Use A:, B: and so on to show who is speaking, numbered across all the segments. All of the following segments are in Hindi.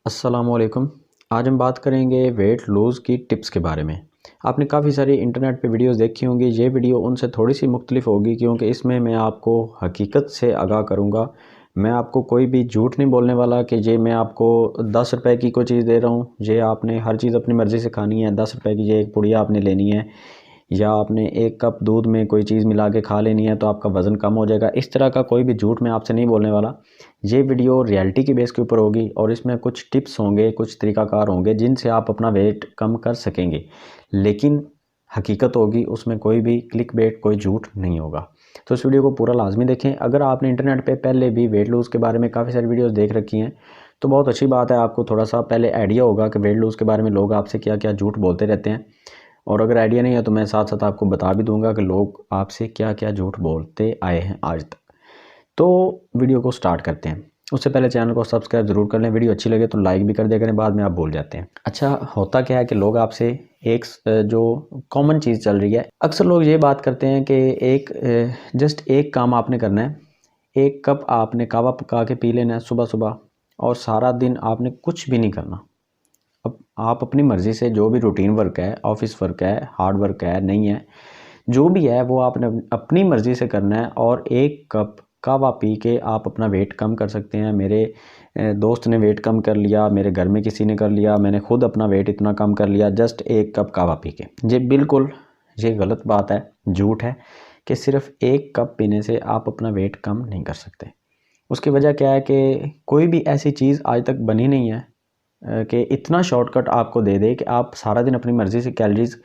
A: अस्सलामुअलैकुम। आज हम बात करेंगे वेट लूज़ की टिप्स के बारे में। आपने काफ़ी सारी इंटरनेट पे वीडियोस देखी होंगी। ये वीडियो उनसे थोड़ी सी मुख्तलिफ होगी क्योंकि इसमें मैं आपको हकीकत से आगाह करूँगा। मैं आपको कोई भी झूठ नहीं बोलने वाला कि ये मैं आपको 10 रुपए की कोई चीज़ दे रहा हूँ, ये आपने हर चीज़ अपनी मर्ज़ी से खानी है, 10 रुपए की ये एक पुड़िया आपने लेनी है, या आपने एक कप दूध में कोई चीज़ मिला के खा लेनी है तो आपका वज़न कम हो जाएगा। इस तरह का कोई भी झूठ मैं आपसे नहीं बोलने वाला। ये वीडियो रियलिटी की बेस के ऊपर होगी और इसमें कुछ टिप्स होंगे, कुछ तरीक़ाकार होंगे जिनसे आप अपना वेट कम कर सकेंगे। लेकिन हकीकत होगी, उसमें कोई भी क्लिक बेट, कोई झूठ नहीं होगा। तो इस वीडियो को पूरा लाजमी देखें। अगर आपने इंटरनेट पे पहले भी वेट लूज़ के बारे में काफ़ी सारी वीडियोस देख रखी हैं तो बहुत अच्छी बात है, आपको थोड़ा सा पहले आइडिया होगा कि वेट लूज़ के बारे में लोग आपसे क्या क्या झूठ बोलते रहते हैं। और अगर आइडिया नहीं है तो मैं साथ साथ आपको बता भी दूंगा कि लोग आपसे क्या क्या झूठ बोलते आए हैं आज तक। तो वीडियो को स्टार्ट करते हैं। उससे पहले चैनल को सब्सक्राइब ज़रूर कर लें, वीडियो अच्छी लगे तो लाइक भी कर दिया करें, बाद में आप भूल जाते हैं। अच्छा, होता क्या है कि लोग आपसे एक जो कॉमन चीज़ चल रही है, अक्सर लोग ये बात करते हैं कि एक जस्ट एक काम आपने करना है, एक कप आपने कहवा पका के पी लेना है सुबह सुबह और सारा दिन आपने कुछ भी नहीं करना। अब आप अपनी मर्ज़ी से जो भी रूटीन वर्क है, ऑफिस वर्क है, हार्ड वर्क है, नहीं है, जो भी है वो आपने अपनी मर्ज़ी से करना है और एक कप कहवा पी के आप अपना वेट कम कर सकते हैं। मेरे दोस्त ने वेट कम कर लिया, मेरे घर में किसी ने कर लिया, मैंने खुद अपना वेट इतना कम कर लिया जस्ट एक कप कहवा पी के। ये बिल्कुल ये गलत बात है, झूठ है कि सिर्फ़ एक कप पीने से आप अपना वेट कम नहीं कर सकते। उसकी वजह क्या है कि कोई भी ऐसी चीज़ आज तक बनी नहीं है कि इतना शॉर्टकट आपको दे दे कि आप सारा दिन अपनी मर्ज़ी से कैलोरीज़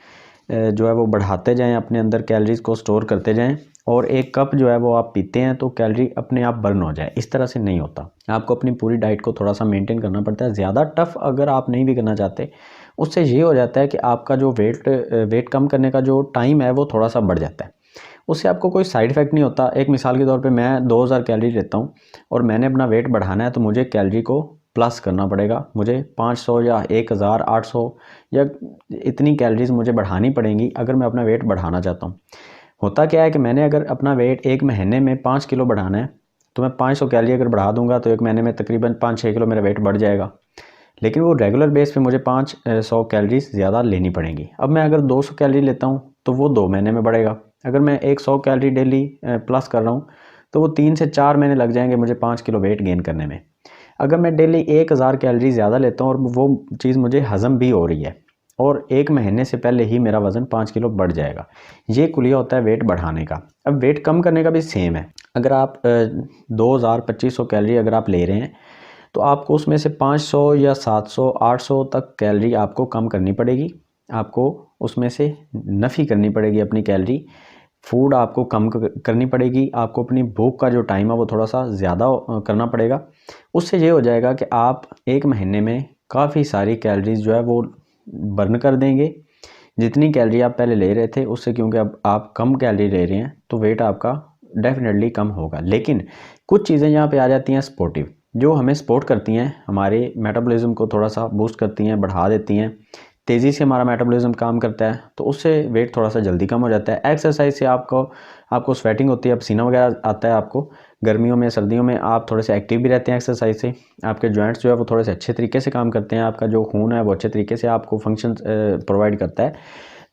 A: जो है वो बढ़ाते जाएं, अपने अंदर कैलोरीज़ को स्टोर करते जाएं और एक कप जो है वो आप पीते हैं तो कैलोरी अपने आप बर्न हो जाए। इस तरह से नहीं होता। आपको अपनी पूरी डाइट को थोड़ा सा मेंटेन करना पड़ता है। ज़्यादा टफ अगर आप नहीं भी करना चाहते, उससे ये हो जाता है कि आपका जो वेट कम करने का जो टाइम है वो थोड़ा सा बढ़ जाता है। उससे आपको कोई साइड इफ़ेक्ट नहीं होता। एक मिसाल के तौर पे मैं 2000 कैलोरी लेता हूँ और मैंने अपना वेट बढ़ाना है तो मुझे कैलोरी को प्लस करना पड़ेगा। मुझे 500 या 1800 या इतनी कैलोरीज़ मुझे बढ़ानी पड़ेंगी अगर मैं अपना वेट बढ़ाना चाहता हूँ। होता क्या है कि मैंने अगर अपना वेट एक महीने में 5 किलो बढ़ाना है तो मैं 500 कैलोरी अगर बढ़ा दूंगा तो एक महीने में तकरीबन 5-6 किलो मेरा वेट बढ़ जाएगा। लेकिन वो रेगुलर बेस पे मुझे 500 कैलोरीज ज़्यादा लेनी पड़ेंगी। अब मैं अगर 200 कैलोरी लेता हूँ तो वो 2 महीने में बढ़ेगा। अगर मैं 100 कैलोरी डेली प्लस कर रहा हूँ तो वो 3 से 4 महीने लग जाएंगे मुझे 5 किलो वेट गेन करने में। अगर मैं डेली 1000 कैलोरी ज़्यादा लेता हूँ और वो चीज़ मुझे हज़म भी हो रही है और एक महीने से पहले ही मेरा वज़न 5 किलो बढ़ जाएगा। ये कुलिया होता है वेट बढ़ाने का। अब वेट कम करने का भी सेम है। अगर आप 2000 2500 कैलोरी अगर आप ले रहे हैं तो आपको उसमें से 500 या 700 800 तक कैलोरी आपको कम करनी पड़ेगी। आपको उसमें से नफ़ी करनी पड़ेगी अपनी कैलोरी। फूड आपको कम करनी पड़ेगी। आपको अपनी भूख का जो टाइम है वो थोड़ा सा ज़्यादा करना पड़ेगा। उससे ये हो जाएगा कि आप एक महीने में काफ़ी सारी कैलोरीज़ जो है वो बर्न कर देंगे। जितनी कैलोरी आप पहले ले रहे थे उससे, क्योंकि अब आप कम कैलोरी ले रहे हैं तो वेट आपका डेफिनेटली कम होगा। लेकिन कुछ चीज़ें यहाँ पे आ जाती हैं सपोर्टिव, जो हमें सपोर्ट करती हैं, हमारे मेटाबॉलिज्म को थोड़ा सा बूस्ट करती हैं, बढ़ा देती हैं। तेज़ी से हमारा मेटाबॉलिज्म काम करता है तो उससे वेट थोड़ा सा जल्दी कम हो जाता है। एक्सरसाइज से आपको स्वेटिंग होती है, पसीना वगैरह आता है आपको। गर्मियों में सर्दियों में आप थोड़े से एक्टिव भी रहते हैं एक्सरसाइज से। आपके जॉइंट्स जो है वो थोड़े से अच्छे तरीके से काम करते हैं। आपका जो खून है वो अच्छे तरीके से आपको फंक्शन प्रोवाइड करता है।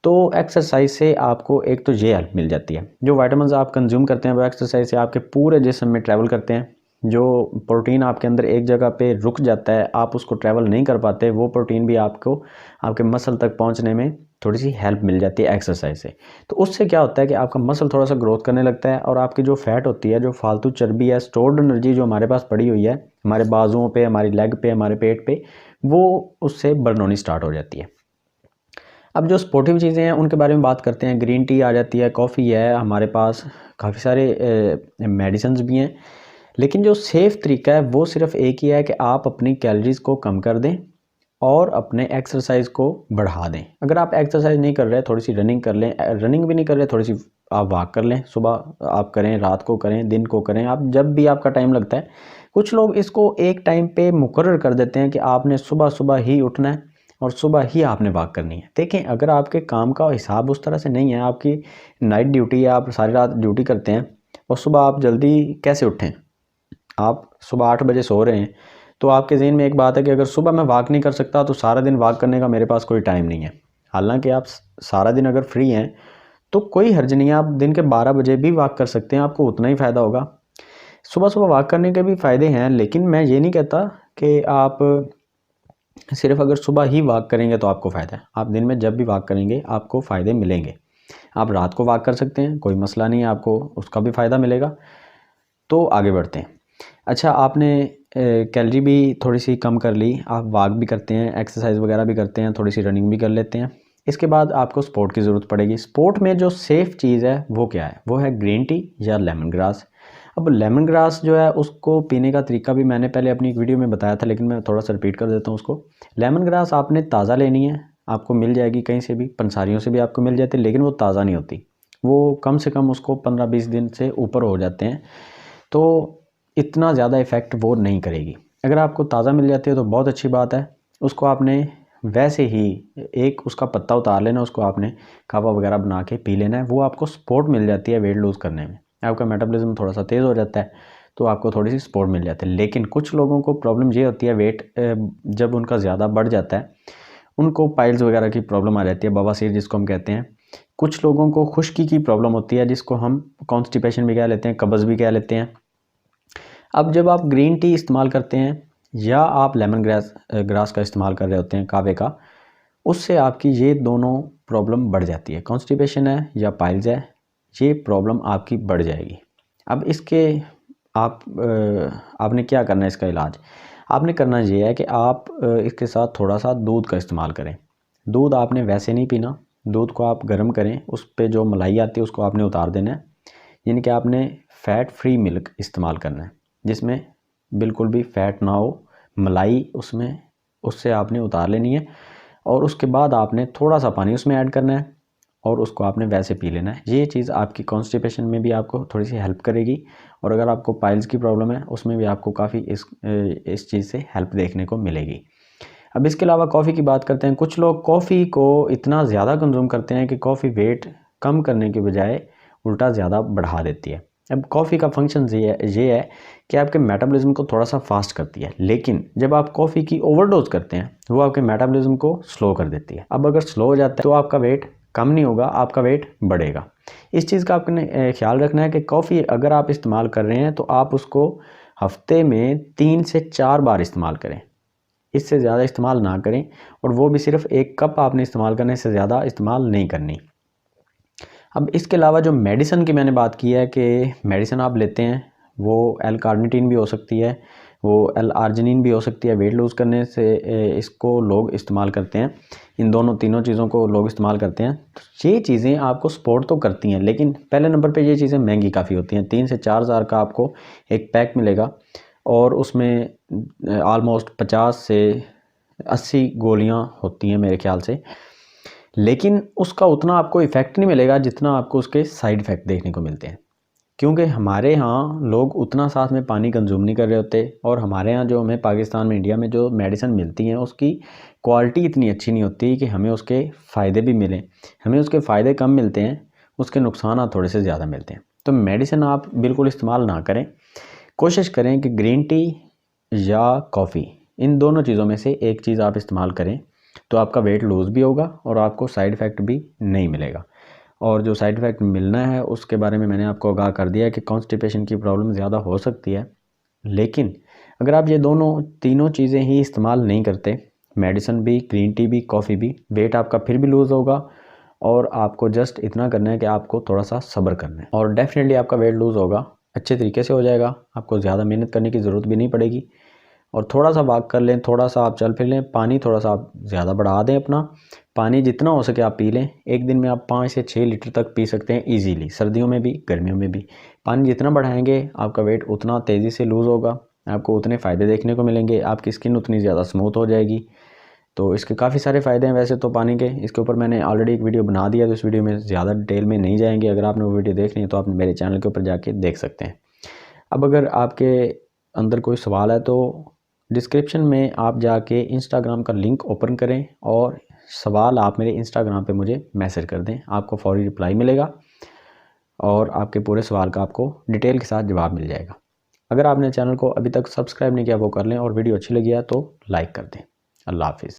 A: तो एक्सरसाइज से आपको एक तो ये हेल्प मिल जाती है। जो विटामिन्स आप कंज्यूम करते हैं वो एक्सरसाइज से आपके पूरे जिस्म में ट्रैवल करते हैं। जो प्रोटीन आपके अंदर एक जगह पे रुक जाता है, आप उसको ट्रैवल नहीं कर पाते, वो प्रोटीन भी आपको आपके मसल तक पहुंचने में थोड़ी सी हेल्प मिल जाती है एक्सरसाइज से। तो उससे क्या होता है कि आपका मसल थोड़ा सा ग्रोथ करने लगता है और आपकी जो फैट होती है, जो फालतू चर्बी है, स्टोर्ड एनर्जी जो हमारे पास पड़ी हुई है हमारे बाजुओं पे, हमारी लेग पे, हमारे पेट पे, वो उससे बर्न होनी स्टार्ट हो जाती है। अब जो सपोर्टिव चीज़ें हैं उनके बारे में बात करते हैं। ग्रीन टी आ जाती है, कॉफ़ी है, हमारे पास काफ़ी सारे मेडिसिन्स भी हैं। लेकिन जो सेफ़ तरीका है वो सिर्फ एक ही है कि आप अपनी कैलोरीज़ को कम कर दें और अपने एक्सरसाइज को बढ़ा दें। अगर आप एक्सरसाइज नहीं कर रहे, थोड़ी सी रनिंग कर लें। रनिंग भी नहीं कर रहे, थोड़ी सी आप वॉक कर लें। सुबह आप करें, रात को करें, दिन को करें, आप जब भी आपका टाइम लगता है। कुछ लोग इसको एक टाइम पे मुकर्रर कर देते हैं कि आपने सुबह सुबह ही उठना है और सुबह ही आपने वॉक करनी है। देखें, अगर आपके काम का हिसाब उस तरह से नहीं है, आपकी नाइट ड्यूटी है, आप सारी रात ड्यूटी करते हैं और सुबह आप जल्दी कैसे उठें? आप सुबह 8 बजे सो रहे हैं तो आपके ज़हन में एक बात है कि अगर सुबह मैं वॉक नहीं कर सकता तो सारा दिन वॉक करने का मेरे पास कोई टाइम नहीं है। हालांकि आप सारा दिन अगर फ्री हैं तो कोई हर्ज नहीं है, आप दिन के 12 बजे भी वॉक कर सकते हैं, आपको उतना ही फ़ायदा होगा। सुबह सुबह वॉक करने के भी फ़ायदे हैं, लेकिन मैं ये नहीं कहता कि आप सिर्फ अगर सुबह ही वॉक करेंगे तो आपको फ़ायदा है। आप दिन में जब भी वॉक करेंगे आपको फ़ायदे मिलेंगे। आप रात को वॉक कर सकते हैं, कोई मसला नहीं है, आपको उसका भी फ़ायदा मिलेगा। तो आगे बढ़ते हैं। अच्छा, आपने कैलोरी भी थोड़ी सी कम कर ली, आप वॉक भी करते हैं, एक्सरसाइज वगैरह भी करते हैं, थोड़ी सी रनिंग भी कर लेते हैं। इसके बाद आपको स्पोर्ट की ज़रूरत पड़ेगी। स्पोर्ट में जो सेफ़ चीज़ है वो क्या है? वो है ग्रीन टी या लेमन ग्रास। अब लेमन ग्रास जो है उसको पीने का तरीका भी मैंने पहले अपनी एक वीडियो में बताया था, लेकिन मैं थोड़ा सा रिपीट कर देता हूँ उसको। लेमन ग्रास आपने ताज़ा लेनी है, आपको मिल जाएगी कहीं से भी, पंसारियों से भी आपको मिल जाती है, लेकिन वो ताज़ा नहीं होती, वो कम से कम उसको 15-20 दिन से ऊपर हो जाते हैं, तो इतना ज़्यादा इफ़ेक्ट वो नहीं करेगी। अगर आपको ताज़ा मिल जाती है तो बहुत अच्छी बात है। उसको आपने वैसे ही एक उसका पत्ता उतार लेना, उसको आपने कावा वगैरह बना के पी लेना है। वो आपको सपोर्ट मिल जाती है वेट लूज़ करने में, आपका मेटाबॉलिज्म थोड़ा सा तेज़ हो जाता है, तो आपको थोड़ी सी सपोर्ट मिल जाती है। लेकिन कुछ लोगों को प्रॉब्लम ये होती है, वेट जब उनका ज़्यादा बढ़ जाता है उनको पाइल्स वगैरह की प्रॉब्लम आ जाती है, बवासीर जिसको हम कहते हैं। कुछ लोगों को खुश्की की प्रॉब्लम होती है, जिसको हम कॉन्स्टिपेशन भी कह लेते हैं, कब्ज़ भी कह लेते हैं। अब जब आप ग्रीन टी इस्तेमाल करते हैं या आप लेमन ग्रास का इस्तेमाल कर रहे होते हैं, कावे का, उससे आपकी ये दोनों प्रॉब्लम बढ़ जाती है। कॉन्स्टिपेशन है या पाइल्स है, ये प्रॉब्लम आपकी बढ़ जाएगी। अब इसके आपने क्या करना है? इसका इलाज आपने करना ये है कि आप इसके साथ थोड़ा सा दूध का इस्तेमाल करें। दूध आपने वैसे नहीं पीना, दूध को आप गर्म करें, उस पर जो मलाई आती है उसको आपने उतार देना है, यानी कि आपने फ़ैट फ्री मिल्क इस्तेमाल करना है, जिसमें बिल्कुल भी फ़ैट ना हो, मलाई उसमें, उससे आपने उतार लेनी है। और उसके बाद आपने थोड़ा सा पानी उसमें ऐड करना है और उसको आपने वैसे पी लेना है। ये चीज़ आपकी कॉन्स्टिपेशन में भी आपको थोड़ी सी हेल्प करेगी, और अगर आपको पाइल्स की प्रॉब्लम है उसमें भी आपको काफ़ी इस चीज़ से हेल्प देखने को मिलेगी। अब इसके अलावा कॉफ़ी की बात करते हैं। कुछ लोग कॉफ़ी को इतना ज़्यादा कंज्यूम करते हैं कि कॉफ़ी वेट कम करने के बजाय उल्टा ज़्यादा बढ़ा देती है। अब कॉफ़ी का फंक्शन ये है कि आपके मेटाबॉलिज्म को थोड़ा सा फास्ट करती है, लेकिन जब आप कॉफ़ी की ओवरडोज करते हैं वो आपके मेटाबॉलिज्म को स्लो कर देती है। अब अगर स्लो हो जाता है तो आपका वेट कम नहीं होगा, आपका वेट बढ़ेगा। इस चीज़ का आपने ख्याल रखना है कि कॉफ़ी अगर आप इस्तेमाल कर रहे हैं तो आप उसको हफ्ते में 3 से 4 बार इस्तेमाल करें, इससे ज़्यादा इस्तेमाल ना करें, और वो भी सिर्फ 1 कप आपने इस्तेमाल करने से ज़्यादा इस्तेमाल नहीं करनी। अब इसके अलावा जो मेडिसिन की मैंने बात की है कि मेडिसिन आप लेते हैं, वो एल कार्निटीन भी हो सकती है, वो एल आर्जिनिन भी हो सकती है। वेट लूज़ करने से इसको लोग इस्तेमाल करते हैं, इन दोनों तीनों चीज़ों को लोग इस्तेमाल करते हैं। तो ये चीज़ें आपको सपोर्ट तो करती हैं, लेकिन पहले नंबर पे ये चीज़ें महंगी काफ़ी होती हैं। 3 से 4 हज़ार का आपको एक पैक मिलेगा, और उसमें आलमोस्ट 50 से 80 गोलियाँ होती हैं मेरे ख्याल से, लेकिन उसका उतना आपको इफ़ेक्ट नहीं मिलेगा जितना आपको उसके साइड इफ़ेक्ट देखने को मिलते हैं, क्योंकि हमारे यहाँ लोग उतना साथ में पानी कंज्यूम नहीं कर रहे होते, और हमारे यहाँ जो हमें पाकिस्तान में, इंडिया में जो मेडिसिन मिलती हैं उसकी क्वालिटी इतनी अच्छी नहीं होती कि हमें उसके फ़ायदे भी मिलें। हमें उसके फ़ायदे कम मिलते हैं, उसके नुकसान थोड़े से ज़्यादा मिलते हैं। तो मेडिसिन आप बिल्कुल इस्तेमाल ना करें, कोशिश करें कि ग्रीन टी या कॉफ़ी, इन दोनों चीज़ों में से एक चीज़ आप इस्तेमाल करें, तो आपका वेट लूज़ भी होगा और आपको साइड इफ़ेक्ट भी नहीं मिलेगा। और जो साइड इफ़ेक्ट मिलना है उसके बारे में मैंने आपको आगाह कर दिया है कि कॉन्स्टिपेशन की प्रॉब्लम ज़्यादा हो सकती है, लेकिन अगर आप ये दोनों तीनों चीज़ें ही इस्तेमाल नहीं करते, मेडिसिन भी, ग्रीन टी भी, कॉफ़ी भी, वेट आपका फिर भी लूज़ होगा। और आपको जस्ट इतना करना है कि आपको थोड़ा सा सब्र करना है, और डेफिनेटली आपका वेट लूज़ होगा, अच्छे तरीके से हो जाएगा। आपको ज़्यादा मेहनत करने की ज़रूरत भी नहीं पड़ेगी, और थोड़ा सा वॉक कर लें, थोड़ा सा आप चल फिर लें, पानी थोड़ा सा आप ज़्यादा बढ़ा दें अपना, पानी जितना हो सके आप पी लें। एक दिन में आप 5 से 6 लीटर तक पी सकते हैं ईजीली, सर्दियों में भी गर्मियों में भी। पानी जितना बढ़ाएंगे आपका वेट उतना तेज़ी से लूज़ होगा, आपको उतने फ़ायदे देखने को मिलेंगे, आपकी स्किन उतनी ज़्यादा स्मूथ हो जाएगी। तो इसके काफ़ी सारे फ़ायदे हैं वैसे तो पानी के, इसके ऊपर मैंने ऑलरेडी एक वीडियो बना दिया, तो इस वीडियो में ज़्यादा डिटेल में नहीं जाएंगे। अगर आपने वो वीडियो देखनी है तो आप मेरे चैनल के ऊपर जाके देख सकते हैं। अब अगर आपके अंदर कोई सवाल है तो डिस्क्रिप्शन में आप जाके इंस्टाग्राम का लिंक ओपन करें, और सवाल आप मेरे इंस्टाग्राम पे मुझे मैसेज कर दें, आपको फौरी रिप्लाई मिलेगा और आपके पूरे सवाल का आपको डिटेल के साथ जवाब मिल जाएगा। अगर आपने चैनल को अभी तक सब्सक्राइब नहीं किया वो कर लें और वीडियो अच्छी लगी है तो लाइक कर दें। अल्लाह हाफिज़।